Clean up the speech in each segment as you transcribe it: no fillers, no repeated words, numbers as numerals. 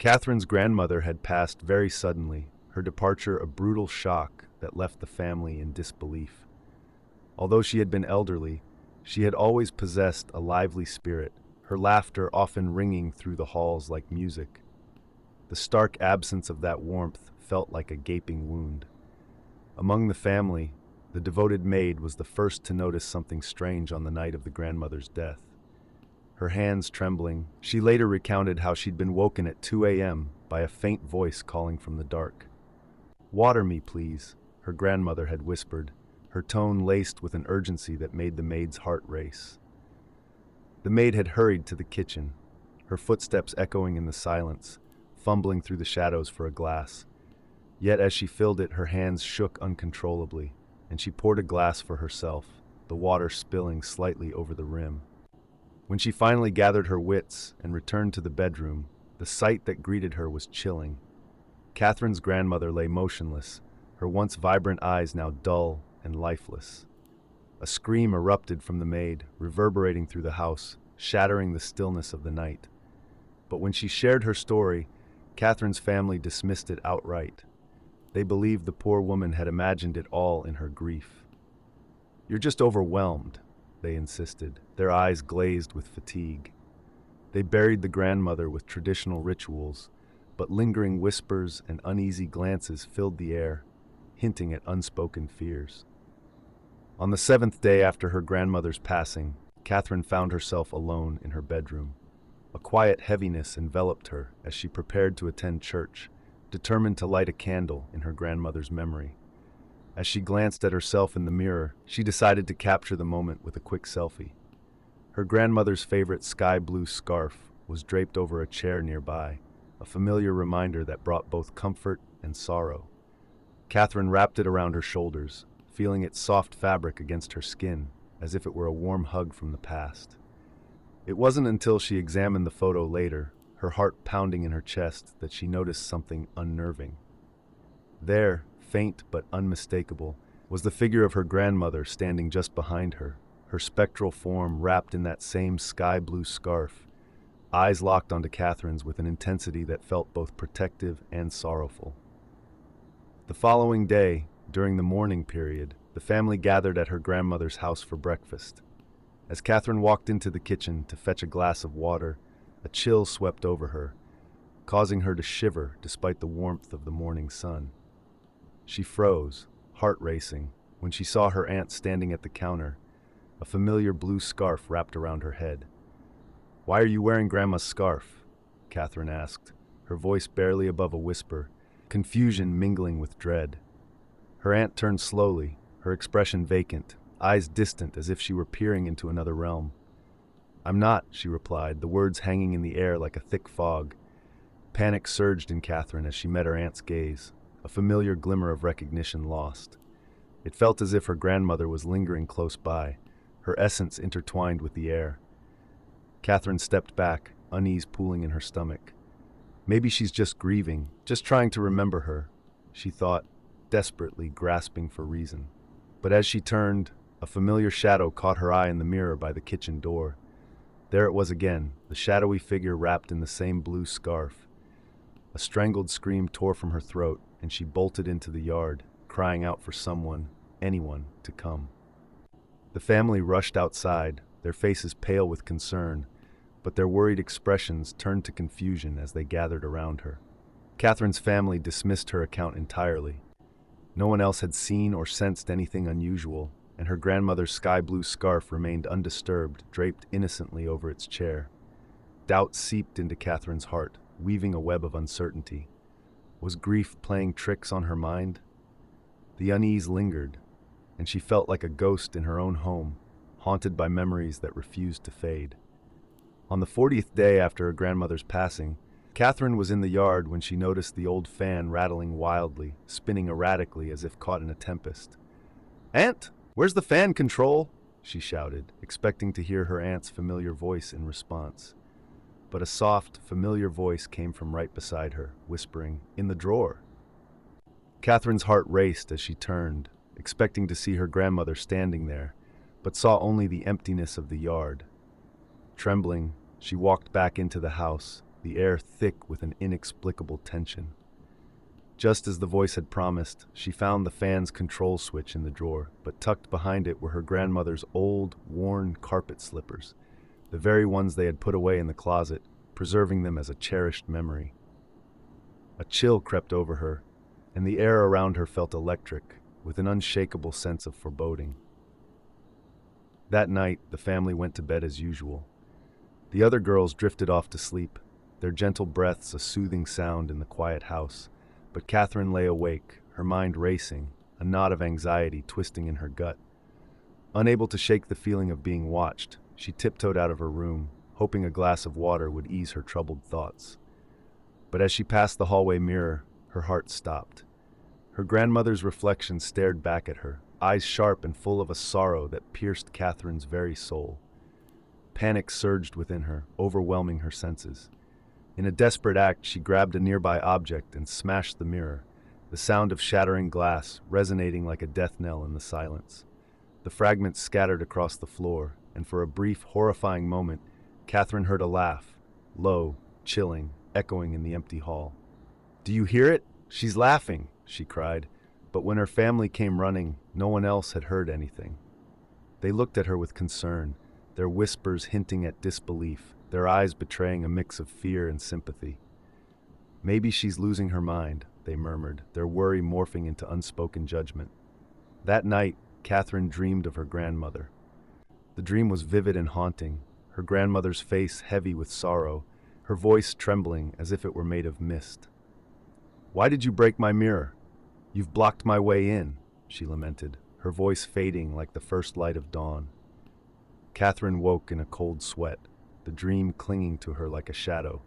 Catherine's grandmother had passed very suddenly, her departure a brutal shock that left the family in disbelief. Although she had been elderly, she had always possessed a lively spirit, her laughter often ringing through the halls like music. The stark absence of that warmth felt like a gaping wound. Among the family, the devoted maid was the first to notice something strange on the night of the grandmother's death. Her hands trembling, she later recounted how she'd been woken at 2 a.m. by a faint voice calling from the dark. "Water me, please," her grandmother had whispered, her tone laced with an urgency that made the maid's heart race. The maid had hurried to the kitchen, her footsteps echoing in the silence, fumbling through the shadows for a glass. Yet as she filled it, her hands shook uncontrollably, and she poured a glass for herself, the water spilling slightly over the rim. When she finally gathered her wits and returned to the bedroom, the sight that greeted her was chilling. Catherine's grandmother lay motionless, her once vibrant eyes now dull and lifeless. A scream erupted from the maid, reverberating through the house, shattering the stillness of the night. But when she shared her story, Catherine's family dismissed it outright. They believed the poor woman had imagined it all in her grief. "You're just overwhelmed," they insisted, their eyes glazed with fatigue. They buried the grandmother with traditional rituals, but lingering whispers and uneasy glances filled the air, hinting at unspoken fears. On the 7th day after her grandmother's passing, Catherine found herself alone in her bedroom. A quiet heaviness enveloped her as she prepared to attend church, determined to light a candle in her grandmother's memory. As she glanced at herself in the mirror, she decided to capture the moment with a quick selfie. Her grandmother's favorite sky blue scarf was draped over a chair nearby, a familiar reminder that brought both comfort and sorrow. Catherine wrapped it around her shoulders, feeling its soft fabric against her skin, as if it were a warm hug from the past. It wasn't until she examined the photo later, her heart pounding in her chest, that she noticed something unnerving. There, faint but unmistakable, was the figure of her grandmother standing just behind her, her spectral form wrapped in that same sky blue scarf, eyes locked onto Catherine's with an intensity that felt both protective and sorrowful. The following day, during the mourning period, the family gathered at her grandmother's house for breakfast. As Catherine walked into the kitchen to fetch a glass of water, a chill swept over her, causing her to shiver despite the warmth of the morning sun. She froze, heart racing, when she saw her aunt standing at the counter, a familiar blue scarf wrapped around her head. "Why are you wearing Grandma's scarf?" Catherine asked, her voice barely above a whisper, confusion mingling with dread. Her aunt turned slowly, her expression vacant, eyes distant as if she were peering into another realm. "I'm not," she replied, the words hanging in the air like a thick fog. Panic surged in Catherine as she met her aunt's gaze, a familiar glimmer of recognition lost. It felt as if her grandmother was lingering close by, her essence intertwined with the air. Catherine stepped back, unease pooling in her stomach. Maybe she's just grieving, just trying to remember her, she thought, desperately grasping for reason. But as she turned, a familiar shadow caught her eye in the mirror by the kitchen door. There it was again, the shadowy figure wrapped in the same blue scarf. A strangled scream tore from her throat, and she bolted into the yard, crying out for someone, anyone, to come. The family rushed outside, their faces pale with concern, but their worried expressions turned to confusion as they gathered around her. Catherine's family dismissed her account entirely. No one else had seen or sensed anything unusual, and her grandmother's sky blue scarf remained undisturbed, draped innocently over its chair. Doubt seeped into Catherine's heart, weaving a web of uncertainty. Was grief playing tricks on her mind? The unease lingered, and she felt like a ghost in her own home, haunted by memories that refused to fade. On the 40th day after her grandmother's passing, Catherine was in the yard when she noticed the old fan rattling wildly, spinning erratically as if caught in a tempest. "Aunt, where's the fan control?" she shouted, expecting to hear her aunt's familiar voice in response. But a soft, familiar voice came from right beside her, whispering, "In the drawer." Catherine's heart raced as she turned, expecting to see her grandmother standing there, but saw only the emptiness of the yard. Trembling, she walked back into the house, the air thick with an inexplicable tension. Just as the voice had promised, she found the fan's control switch in the drawer, but tucked behind it were her grandmother's old, worn carpet slippers, the very ones they had put away in the closet, preserving them as a cherished memory. A chill crept over her, and the air around her felt electric, with an unshakable sense of foreboding. That night, the family went to bed as usual. The other girls drifted off to sleep, their gentle breaths a soothing sound in the quiet house, but Catherine lay awake, her mind racing, a knot of anxiety twisting in her gut. Unable to shake the feeling of being watched, she tiptoed out of her room, hoping a glass of water would ease her troubled thoughts. But as she passed the hallway mirror, her heart stopped. Her grandmother's reflection stared back at her, eyes sharp and full of a sorrow that pierced Catherine's very soul. Panic surged within her, overwhelming her senses. In a desperate act, she grabbed a nearby object and smashed the mirror, the sound of shattering glass resonating like a death knell in the silence. The fragments scattered across the floor, and for a brief, horrifying moment, Catherine heard a laugh, low, chilling, echoing in the empty hall. "Do you hear it? She's laughing!" she cried, but when her family came running, no one else had heard anything. They looked at her with concern, their whispers hinting at disbelief, their eyes betraying a mix of fear and sympathy. "Maybe she's losing her mind," they murmured, their worry morphing into unspoken judgment. That night, Catherine dreamed of her grandmother. The dream was vivid and haunting, her grandmother's face heavy with sorrow, her voice trembling as if it were made of mist. "Why did you break my mirror? You've blocked my way in," she lamented, her voice fading like the first light of dawn. Catherine woke in a cold sweat, the dream clinging to her like a shadow.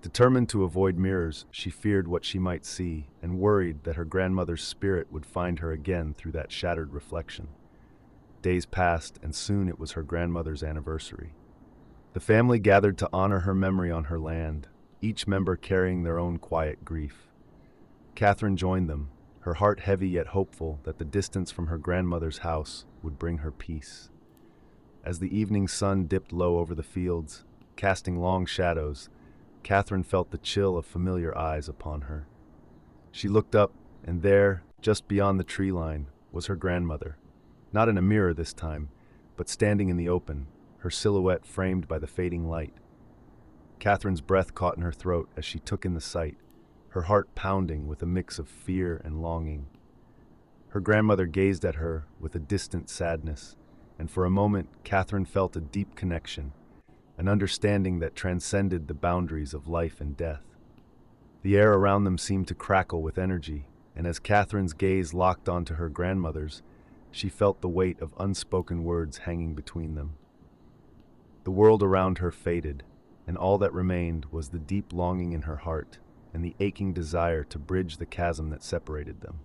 Determined to avoid mirrors, she feared what she might see and worried that her grandmother's spirit would find her again through that shattered reflection. Days passed, and soon it was her grandmother's anniversary. The family gathered to honor her memory on her land, each member carrying their own quiet grief. Catherine joined them, her heart heavy yet hopeful that the distance from her grandmother's house would bring her peace. As the evening sun dipped low over the fields, casting long shadows, Catherine felt the chill of familiar eyes upon her. She looked up, and there, just beyond the tree line, was her grandmother. Not in a mirror this time, but standing in the open, her silhouette framed by the fading light. Catherine's breath caught in her throat as she took in the sight, her heart pounding with a mix of fear and longing. Her grandmother gazed at her with a distant sadness, and for a moment Catherine felt a deep connection, an understanding that transcended the boundaries of life and death. The air around them seemed to crackle with energy, and as Catherine's gaze locked onto her grandmother's, she felt the weight of unspoken words hanging between them. The world around her faded, and all that remained was the deep longing in her heart and the aching desire to bridge the chasm that separated them.